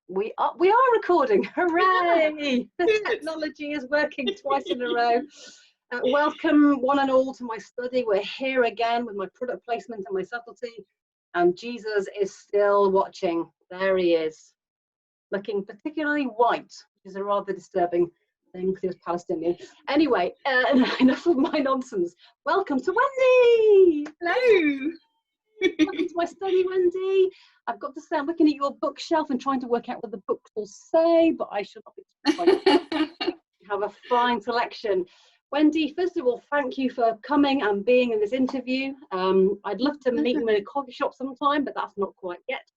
We are recording. Hooray! The technology is working twice in a row. Welcome one and all to my study. We're here again with my product placement and my subtlety, and Jesus is still watching. There he is, looking particularly white, which is a rather disturbing thing because he was Palestinian. Anyway, enough of my nonsense. Welcome to Wendy. Hello. Welcome to my study, Wendy. I've got to say, I'm looking at your bookshelf and trying to work out what the books will say, but I should not be. You have a fine selection. Wendy, first of all, thank you for coming and being in this interview. I'd love to meet you in a coffee shop sometime, but that's not quite yet.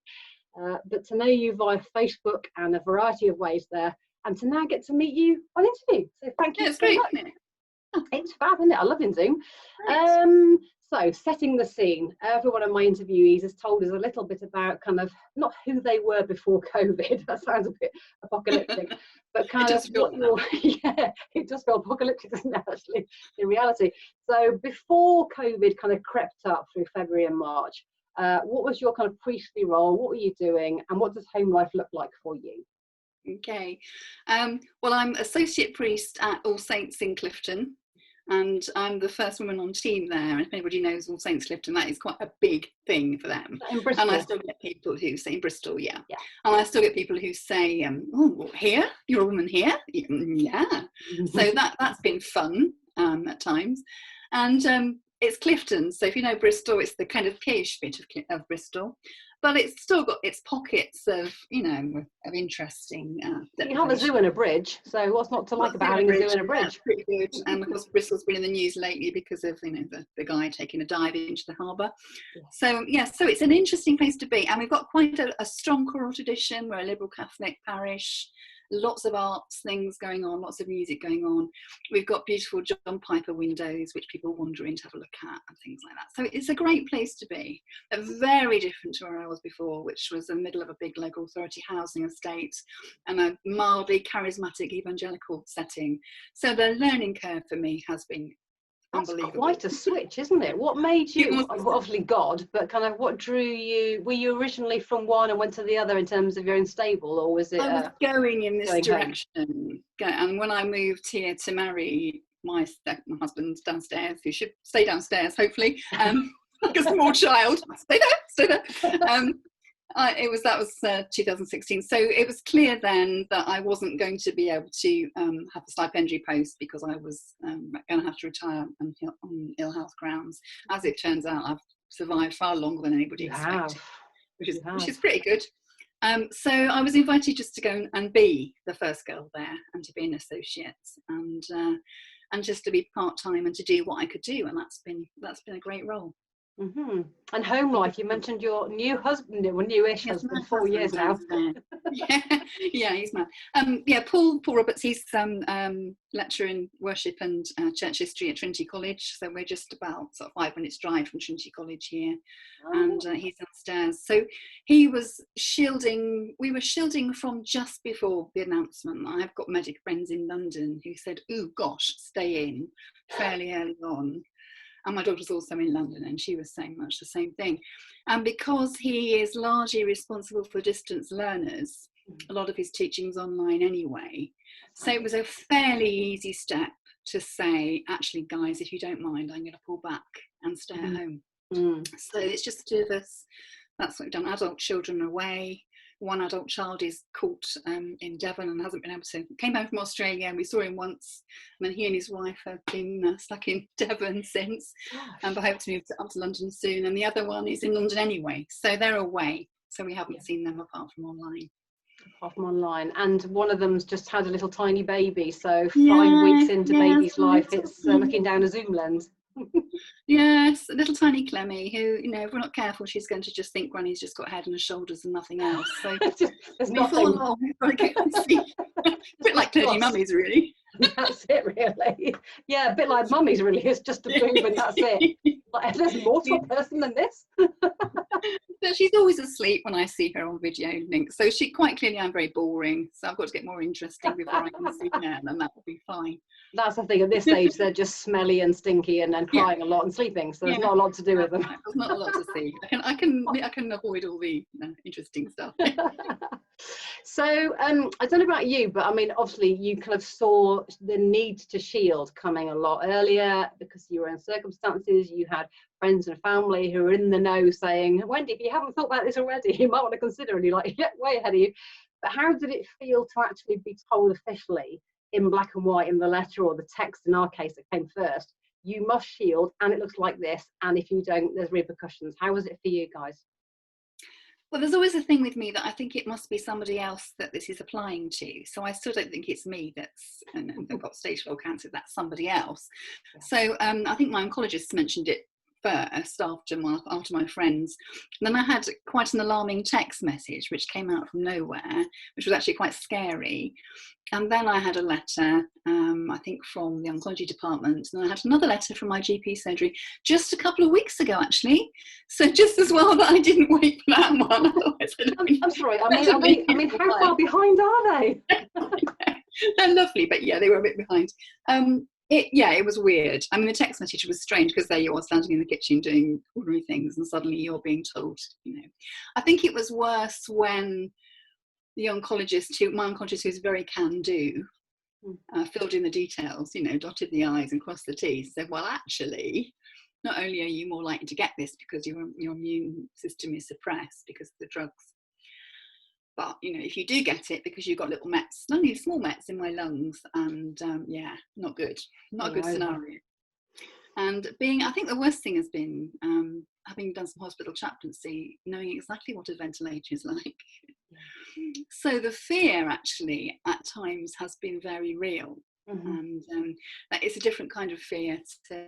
But to know you via Facebook and a variety of ways there, and to now get to meet you on interview. So thank you so much. It's fab, isn't it? I love in Zoom. So setting the scene, every one of my interviewees has told us a little bit about kind of not who they were before COVID. That sounds a bit apocalyptic, but kind of what your yeah, it does feel apocalyptic, doesn't it, actually, in reality. So before COVID kind of crept up through February and March, what was your kind of priestly role? What were you doing, and what does home life look like for you? Okay, well, I'm associate priest at All Saints in Clifton, and I'm the first woman on team there. And if anybody knows All Saints Clifton, that is quite a big thing for them. In Bristol. And I still get people who say in Bristol, yeah. And I still get people who say, "Oh, here? You're a woman here?" Yeah. So that's been fun at times, and it's Clifton. So if you know Bristol, it's the kind of pish bit of Bristol. But it's still got its pockets of, of interesting. You have a zoo and a bridge, so what's not to like about having a zoo and a bridge? That's pretty good. And of course, Bristol's been in the news lately because of the guy taking a dive into the harbour. So so it's an interesting place to be, and we've got quite a strong choral tradition. We're a liberal Catholic parish. Lots of arts things going on, lots of music going on. We've got beautiful John Piper windows, which people wander in to have a look at and things like that. So it's a great place to be. Very different to where I was before, which was the middle of a big local authority housing estate and a mildly charismatic evangelical setting. So the learning curve for me has been unbelievable. That's quite a switch, isn't it? What made you, obviously God, but kind of what drew you? Were you originally from one and went to the other in terms of your own stable, or was it? I was going in this direction. And when I moved here to marry my husband downstairs, who should stay downstairs, hopefully, like a small child, stay there. That was 2016. So it was clear then that I wasn't going to be able to have the stipendiary post because I was going to have to retire on ill health grounds. As it turns out, I've survived far longer than anybody expected, which is pretty good. So I was invited just to go and be the first girl there and to be an associate and just to be part-time and to do what I could do, and that's been a great role. Mm-hmm. And home life, you mentioned your new husband, or newish husband, 4 years now. Yeah, he's mad. Paul Roberts, he's lecturer in worship and church history at Trinity College, so we're just about sort of 5 minutes drive from Trinity College here. And he's downstairs. So we were shielding from just before the announcement. I've got medic friends in London who said, "Oh gosh, stay in," fairly early on. And my daughter's also in London, and she was saying much the same thing. And because he is largely responsible for distance learners, a lot of his teaching's online anyway. So it was a fairly easy step to say, actually, guys, if you don't mind, I'm going to pull back and stay at home. So it's just the two of us. That's what we've done. Adult children away. One adult child is caught in Devon and hasn't been able to, came home from Australia, and we saw him once, and then he and his wife have been stuck in Devon since, and I hope to move up to London soon. And the other one is in London anyway, so they're away, so we haven't seen them apart from online. And one of them's just had a little tiny baby, so 5 weeks into baby's life, it's looking down a Zoom lens. Yes, a little tiny Clemmy who, if we're not careful, she's going to just think Granny's just got a head and shoulders and nothing else. So there's nothing. A bit like clergy mummies, really. That's it, really. Yeah, a bit like mummies, really. It's just a boob and that's it. Like, there's more to a person than this. But she's always asleep when I see her on video links. So she quite clearly, I'm very boring. So I've got to get more interesting before I can see her, and then that will be fine. That's the thing. At this age, they're just smelly and stinky and then crying a lot and sleeping. So there's not a lot to do with them. There's not a lot to see. I can avoid all the interesting stuff. So I don't know about you, but I mean, obviously you kind of saw the need to shield coming a lot earlier because you were in circumstances, you had friends and family who were in the know saying, Wendy, if you haven't thought about this already, you might want to consider. And you're like, yeah, way ahead of you. But how did it feel to actually be told officially in black and white in the letter or the text in our case that came first, you must shield and it looks like this, and if you don't, there's repercussions? How was it for you guys? Well, there's always a thing with me that I think it must be somebody else that this is applying to. So I still don't think it's me that's and I've got stage 4 cancer, that's somebody else. So I think my oncologist mentioned it first after my friends. And then I had quite an alarming text message which came out from nowhere, which was actually quite scary. And then I had a letter, I think from the oncology department, and I had another letter from my GP surgery just a couple of weeks ago, actually. So just as well that I didn't wait for that one. I'm sorry, I mean, how far behind are they? They're lovely, but yeah, they were a bit behind. It was weird. I mean, the text message was strange because there you are standing in the kitchen doing ordinary things, and suddenly you're being told, I think it was worse when my oncologist, who's very can-do, filled in the details, dotted the I's and crossed the T's, said, well, actually, not only are you more likely to get this because your immune system is suppressed because of the drugs, but, if you do get it because you've got little mets, only small mets in my lungs, and not good, not a good scenario. And I think the worst thing has been having done some hospital chaplaincy, knowing exactly what a ventilator is like. So the fear actually at times has been very real, and it's a different kind of fear to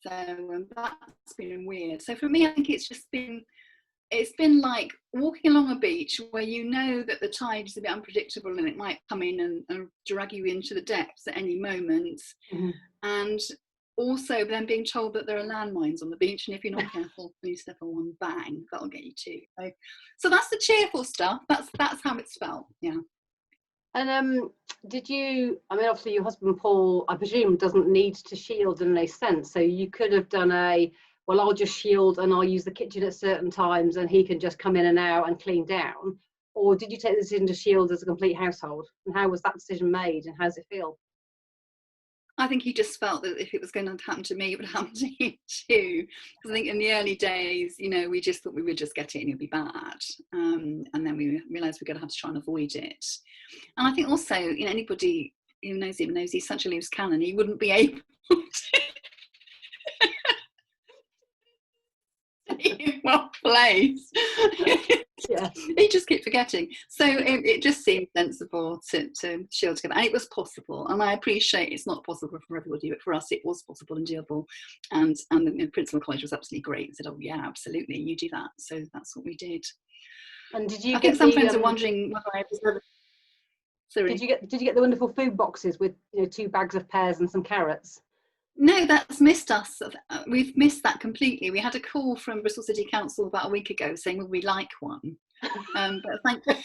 so that's been weird. So for me, I think it's been like walking along a beach where you know that the tide is a bit unpredictable and it might come in and drag you into the depths at any moment, and also then being told that there are landmines on the beach, and if you're not careful when you step on one, bang, that'll get you too. So that's the cheerful stuff. That's how it's felt. Yeah. And did you, I mean, obviously your husband Paul, I presume, doesn't need to shield in any sense, so you could have done I'll just shield and I'll use the kitchen at certain times and he can just come in and out and clean down, or did you take the decision to shield as a complete household, and how was that decision made and how does it feel? I think he just felt that if it was going to happen to me, it would happen to him too. Because I think in the early days, we just thought we would just get it and it would be bad. And then we realised we're going to have to try and avoid it. And I think also, anybody who knows him knows he's such a loose cannon, he wouldn't be able to stay in one place. Yeah, he just kept forgetting. So it just seemed sensible to shield together, and it was possible. And I appreciate it's not possible for everybody, but for us it was possible and doable. And the principal college was absolutely great and said, "Oh yeah, absolutely, you do that." So that's what we did. And did you? I think some friends are wondering whether I was. Sorry. Did you get the wonderful food boxes with 2 bags of pears and some carrots? No, that's missed us. We've missed that completely. We had a call from Bristol City Council about a week ago saying, would we like one? But thankfully,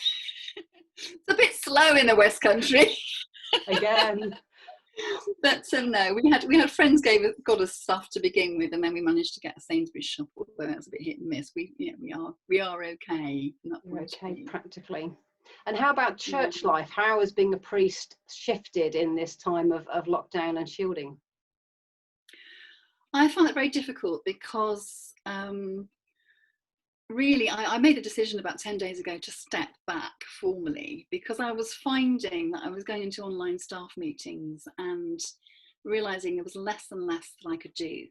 it's a bit slow in the West Country. Again. But no, we had friends got us stuff to begin with, and then we managed to get a Sainsbury's shop, although that's a bit hit and miss. We are okay. We're okay practically. And how about church life? How has being a priest shifted in this time of lockdown and shielding? I found it very difficult because really I made a decision about 10 days ago to step back formally, because I was finding that I was going into online staff meetings and realising there was less and less that I could do.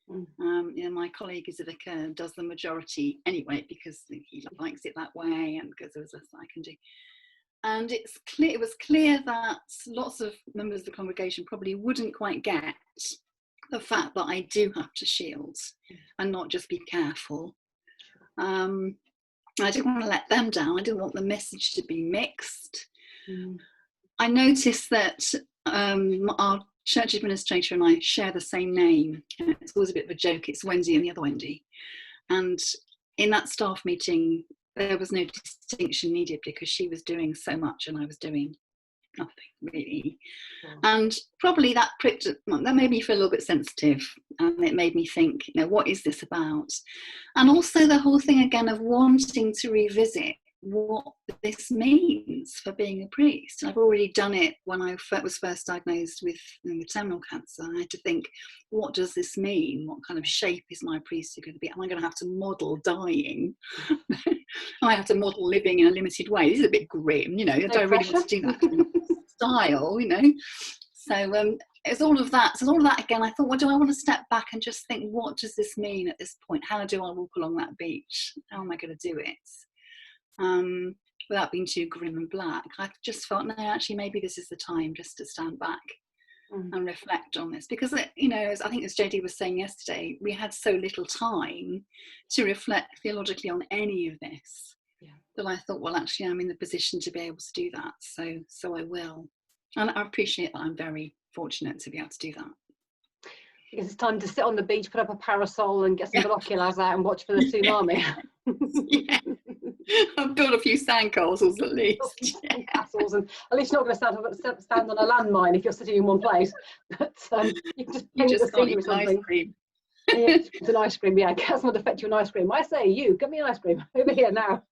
My colleague who's a vicar does the majority anyway because he likes it that way and because there was less I can do. And it was clear that lots of members of the congregation probably wouldn't quite get the fact that I do have to shield and not just be careful. I didn't want to let them down. I didn't want the message to be mixed. I noticed that our church administrator and I share the same name. It's always a bit of a joke. It's Wendy and the other Wendy. And in that staff meeting, there was no distinction needed because she was doing so much and I was doing nothing really. And probably that made me feel a little bit sensitive, and it made me think, what is this about? And also the whole thing again of wanting to revisit what this means for being a priest. I've already done it when I was first diagnosed with terminal cancer. I had to think, what does this mean? What kind of shape is my priesthood going to be? Am I going to have to model dying? I have to model living in a limited way. This is a bit grim, I don't really want to do that kind of style, So it's all of that. So all of that again, I thought, well, do I want to step back and just think, what does this mean at this point? How do I walk along that beach? How am I going to do it? Without being too grim and black. I just felt, no, actually maybe this is the time just to stand back and reflect on this, because as I think as JD was saying yesterday, we had so little time to reflect theologically on any of this, that I thought, well, actually I'm in the position to be able to do that, so I will. And I appreciate that. I'm very fortunate to be able to do that. Because it's time to sit on the beach, put up a parasol and get some binoculars out and watch for the tsunami. I've built a few sandcastles at least. Castles, and at least you're not going to stand on a landmine if you're sitting in one place. But you can just paint the scene with something. Ice cream. It's an ice cream, get someone to fetch you an ice cream. I say, get me an ice cream over here now.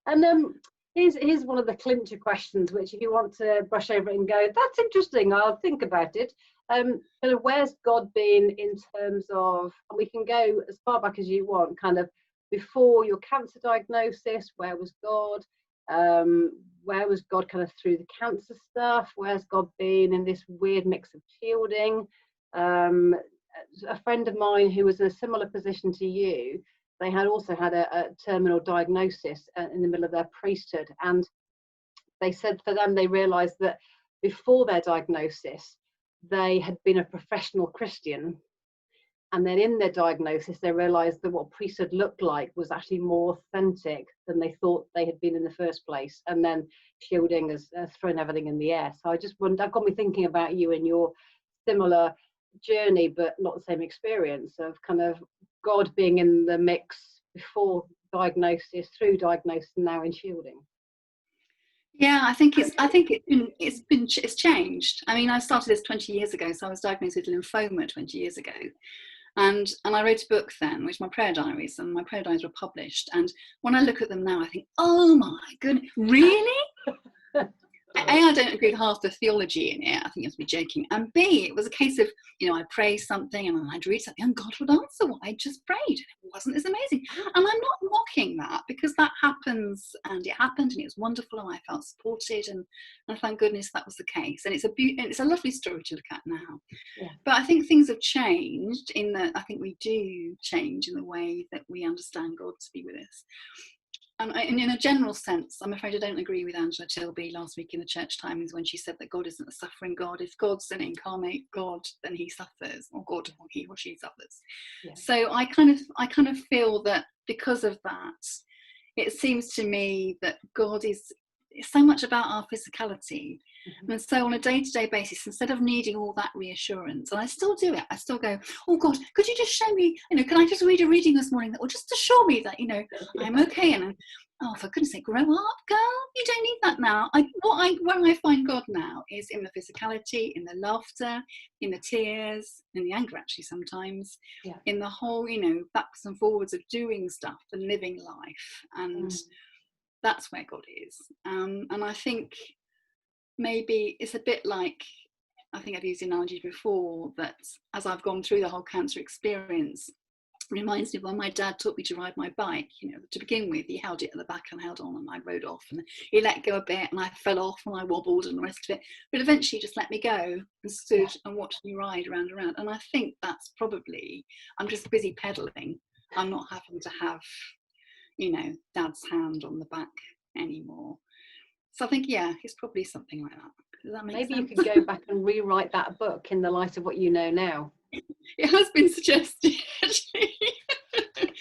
And here's one of the clincher questions, which if you want to brush over it and go, that's interesting, I'll think about it. Kind of where's God been in terms of, and we can go as far back as you want, kind of before your cancer diagnosis, where was God? Where was God kind of through the cancer stuff? Where's God been in this weird mix of shielding? A friend of mine who was in a similar position to you, they had also had a terminal diagnosis in the middle of their priesthood, and they said for them they realized that before their diagnosis they had been a professional Christian, and then in their diagnosis they realized that what priesthood looked like was actually more authentic than they thought they had been in the first place, and then shielding has thrown everything in the air. So I just wondered, that got me thinking about you and your similar journey but not the same experience of kind of God being in the mix before diagnosis, through diagnosis, and now in shielding. Yeah, I think it's changed. I mean, I started this 20 years ago, so I was diagnosed with lymphoma 20 years ago, and I wrote a book then, which my prayer diaries, and my prayer diaries were published. And when I look at them now, I think, oh my goodness, really? I don't agree with half the theology in it. I think you have to be joking. And B, it was a case of, I pray something and I'd read something and God would answer what I just prayed. And it wasn't as amazing. And I'm not mocking that, because that happens, and it happened and it was wonderful and I felt supported, and thank goodness that was the case. And it's a lovely story to look at now. Yeah. But I think things have changed in that I think we do change in the way that we understand God to be with us. And in a general sense, I'm afraid I don't agree with Angela Tilby last week in the Church Times when she said that God isn't a suffering God. If God's an incarnate God, then he suffers, or God, or he or she suffers. Yeah. So I kind of feel that because of that, it seems to me that God is so much about our physicality. Mm-hmm. And so on a day-to-day basis, instead of needing all that reassurance, and I still do it, I still go, oh God, could you just show me, can I just read a reading this morning that will just assure me that, I'm okay? And oh, for goodness sake, grow up, girl, you don't need that now. Where I find God now is in the physicality, in the laughter, in the tears, in the anger actually sometimes, in the whole, backs and forwards of doing stuff and living life. And that's where God is. And I think maybe it's a bit like, I think I've used the analogy before, that as I've gone through the whole cancer experience, it reminds me of when my dad taught me to ride my bike. To begin with, he held it at the back and held on, and I rode off, and he let go a bit and I fell off and I wobbled and the rest of it, but eventually he just let me go and stood and watched me ride round and round. And I think that's probably, I'm just busy pedaling, I'm not having to have dad's hand on the back anymore. So I think, it's probably something like that. Does that make sense? Maybe you could go back and rewrite that book in the light of what you know now. It has been suggested, actually.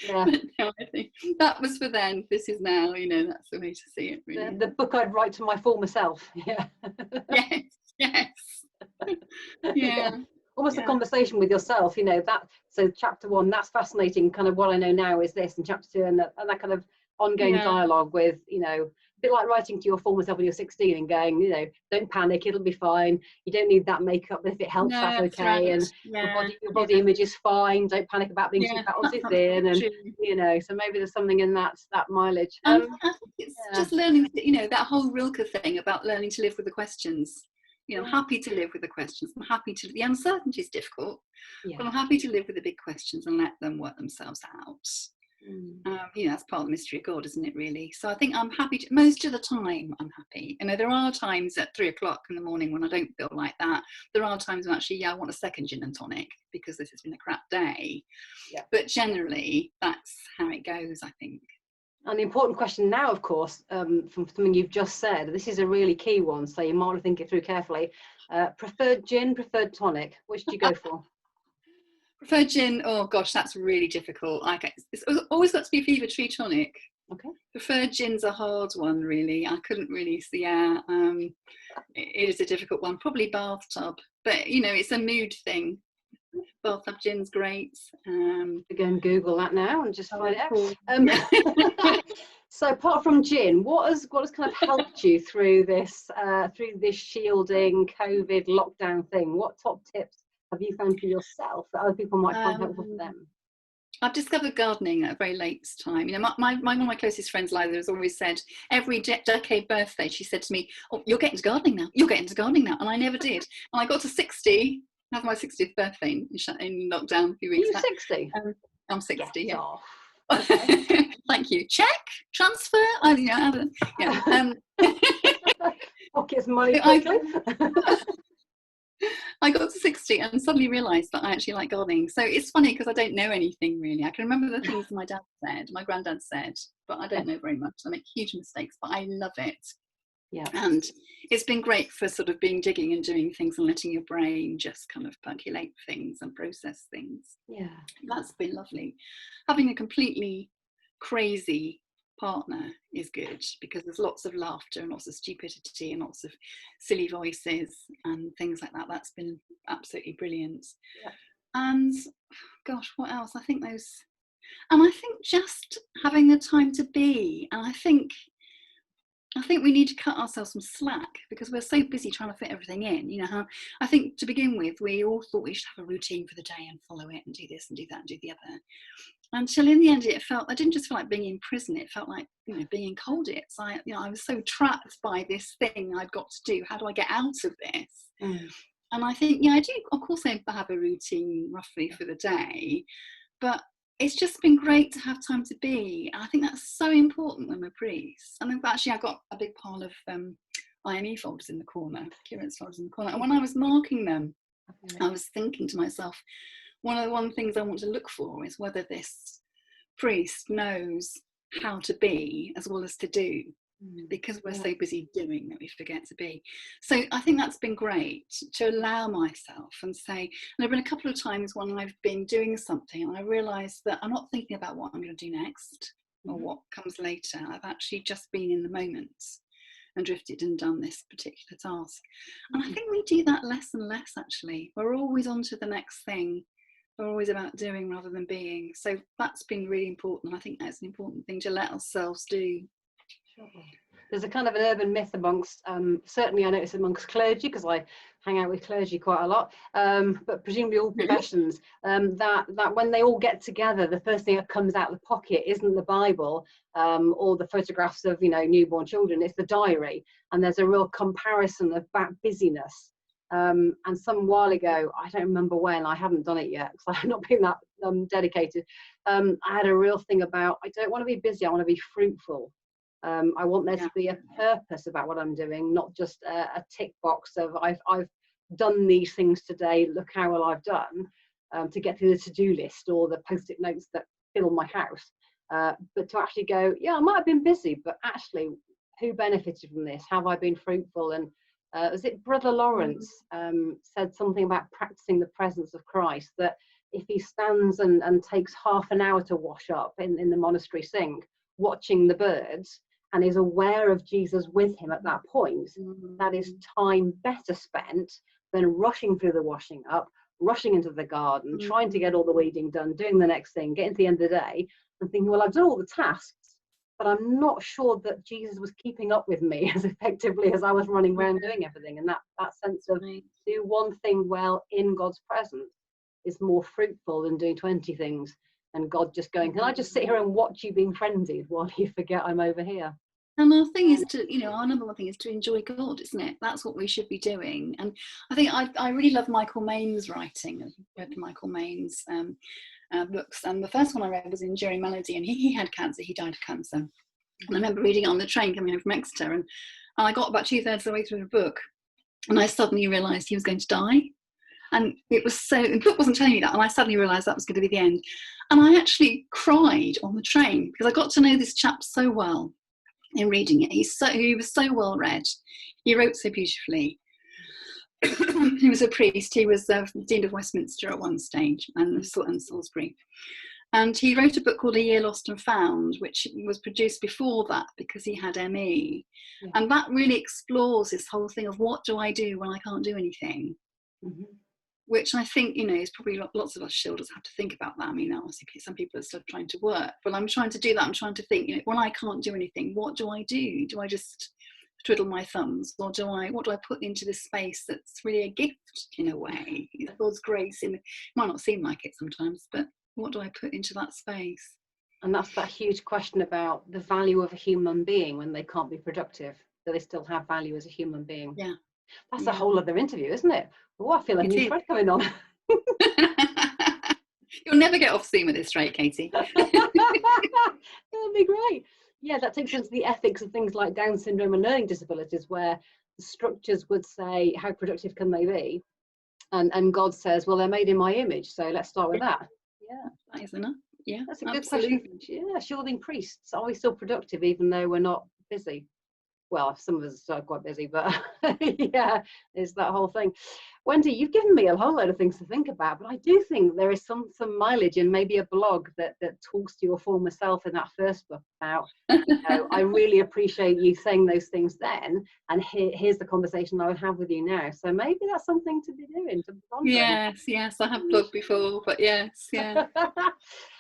Yeah. But no, I think that was for then. This is now, that's the way to see it, really. The book I'd write to my former self. Yeah. Yes. Yeah. Almost a conversation with yourself, so chapter 1, that's fascinating, kind of what I know now is this, and chapter 2, and that kind of ongoing dialogue with, bit like writing to your former self when you're 16 and going, you know, don't panic, it'll be fine. You don't need that makeup, but if it helps, No, that's okay. right. And your body image is fine. Don't panic about being too fat or too thin. And you know, so maybe there's something in that mileage. I think it's just learning, you know, that whole Rilke thing about learning to live with the questions. You know, I'm happy to live with the questions. I'm happy to, the uncertainty is difficult, but I'm happy to live with the big questions and let them work themselves out. You know, that's part of the mystery of God, isn't it, really? So I think I'm happy to, most of the time I'm happy. You know, there are times at 3 o'clock in the morning when I don't feel like that. There are times when actually, I want a second gin and tonic because this has been a crap day. But generally, that's how it goes, I think. And the important question now, of course, from something you've just said, this is a really key one, so you might want to think it through carefully. Preferred gin, preferred tonic, which do you go for? Preferred gin, oh gosh, that's really difficult. It's always got to be a Fever Tree tonic. Okay. Preferred gin's a hard one, really. I couldn't really see, it is a difficult one. Probably bathtub, but you know, it's a mood thing. Bathtub gin's great. Go and Google that now and just find cool. out. So apart from gin, what has kind of helped you through this shielding COVID lockdown thing? What top tips have you found for yourself that other people might find helpful for them? I've discovered gardening at a very late time. You know, one of my closest friends, Liza, has always said every decade birthday, she said to me, "Oh, you're getting to gardening now. You're getting to gardening now," and I never did. And I got to 60. Had my 60th birthday in lockdown a few weeks back. Are you 60? I'm 60. Get yeah. off. Okay. Thank you. Check, transfer. Pockets money quickly. I got to 60 and suddenly realised that I actually like gardening. So it's funny because I don't know anything really. I can remember the things my dad said, my granddad said, but I don't know very much. I make huge mistakes, but I love it. Yeah. And it's been great for sort of being digging and doing things and letting your brain just kind of percolate things and process things. Yeah. That's been lovely. Having a completely crazy partner is good because there's lots of laughter and lots of stupidity and lots of silly voices and things like that. That's been absolutely brilliant. Yeah. And gosh, what else? I think just having the time to be. And I think we need to cut ourselves some slack because we're so busy trying to fit everything in. You know, I think to begin with, we all thought we should have a routine for the day and follow it and do this and do that and do the other. Until in the end, I didn't just feel like being in prison. It felt like, you know, being in Colditz. I was so trapped by this thing I'd got to do. How do I get out of this? And I think, I do, of course, I have a routine roughly for the day, but it's just been great to have time to be. And I think that's so important when we're priests. And actually, I've got a big pile of IME folders in the corner, clearance folders in the corner. And when I was marking them, I was thinking to myself, one of the things I want to look for is whether this priest knows how to be as well as to do, because we're so busy doing that we forget to be. So I think that's been great to allow myself and say, and there have been a couple of times when I've been doing something and I realised that I'm not thinking about what I'm going to do next or what comes later. I've actually just been in the moment and drifted and done this particular task. And I think we do that less and less, actually. We're always on to the next thing. We're always about doing rather than being. So that's been really important. And I think that's an important thing to let ourselves do. Sure. There's a kind of an urban myth amongst, certainly I notice amongst clergy, because I hang out with clergy quite a lot, but presumably all professions, that when they all get together, the first thing that comes out of the pocket isn't the Bible or the photographs of, newborn children, it's the diary. And there's a real comparison of that busyness. And some while ago, I don't remember when, I haven't done it yet because I've not been that dedicated. I had a real thing about, I don't want to be busy, I want to be fruitful. I want there to be a purpose about what I'm doing, not just a tick box of I've done these things today, look how well I've done, to get through the to-do list or the post-it notes that fill my house. But to actually go, I might have been busy, but actually, who benefited from this? Have I been fruitful? And was it Brother Lawrence said something about practicing the presence of Christ, that if he stands and takes half an hour to wash up in the monastery sink, watching the birds, and is aware of Jesus with him at that point, that is time better spent than rushing through the washing up, rushing into the garden, trying to get all the weeding done, doing the next thing, getting to the end of the day, and thinking, well, I've done all the tasks, but I'm not sure that Jesus was keeping up with me as effectively as I was running around doing everything. And that sense of do one thing well in God's presence is more fruitful than doing 20 things. And God just going, can I just sit here and watch you being frenzied while you forget I'm over here? And our thing is to, our number one thing is to enjoy God, isn't it? That's what we should be doing. And I think I really love Michael Main's writing. I've read Michael Main's books. And the first one I read was Enduring Melody, and he had cancer. He died of cancer. And I remember reading it on the train coming home from Exeter, and I got about 2/3 of the way through the book, and I suddenly realised he was going to die. And it was the book wasn't telling me that, and I suddenly realised that was going to be the end. And I actually cried on the train because I got to know this chap so well in reading it. He was so well read. He wrote so beautifully. He was a priest. He was Dean of Westminster at one stage, and Salisbury. And he wrote a book called A Year Lost and Found, which was produced before that because he had ME. Yeah. And that really explores this whole thing of what do I do when I can't do anything? Mm-hmm. Which I think, is probably lots of us shielders have to think about that. I mean, obviously some people are still trying to work, but I'm trying to do that. I'm trying to think, when I can't do anything, what do I do? Do I just twiddle my thumbs, or what do I put into this space that's really a gift in a way? God's grace it might not seem like it sometimes, but what do I put into that space? And that's that huge question about the value of a human being when they can't be productive. Do they still have value as a human being? Yeah. That's a whole other interview, isn't it? Oh, I feel a new thread coming on. You'll never get off scene with this straight, Katie. That'd be great. Yeah, that takes us to the ethics of things like Down syndrome and learning disabilities, where the structures would say, how productive can they be? And God says, well, they're made in my image, so let's start with that. Yeah, that is enough. Yeah, that's a good question. Yeah, shielding priests, are we still productive even though we're not busy? Well, some of us are quite busy, but yeah, it's that whole thing. Wendy, you've given me a whole load of things to think about, but I do think there is some mileage in maybe a blog that talks to your former self in that first book about, I really appreciate you saying those things then, and here's the conversation I would have with you now. So maybe that's something to be doing. Yes, I have blogged before, but yes, yeah.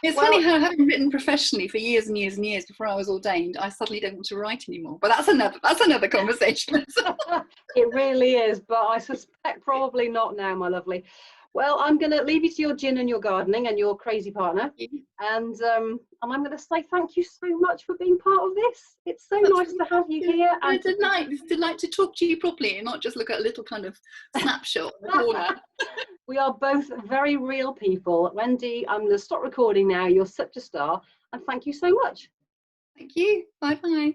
It's funny how, having written professionally for years and years and years before I was ordained, I suddenly don't want to write anymore. But that's another conversation. It really is, but I suspect probably not now, my lovely. Well, I'm going to leave you to your gin and your gardening and your crazy partner, and I'm going to say thank you so much for being part of this. It's so nice to have you here. And it's a delight to talk to you properly and not just look at a little kind of snapshot in the corner. We are both very real people. Wendy, I'm going to stop recording now. You're such a star, and thank you so much. Thank you. Bye-bye.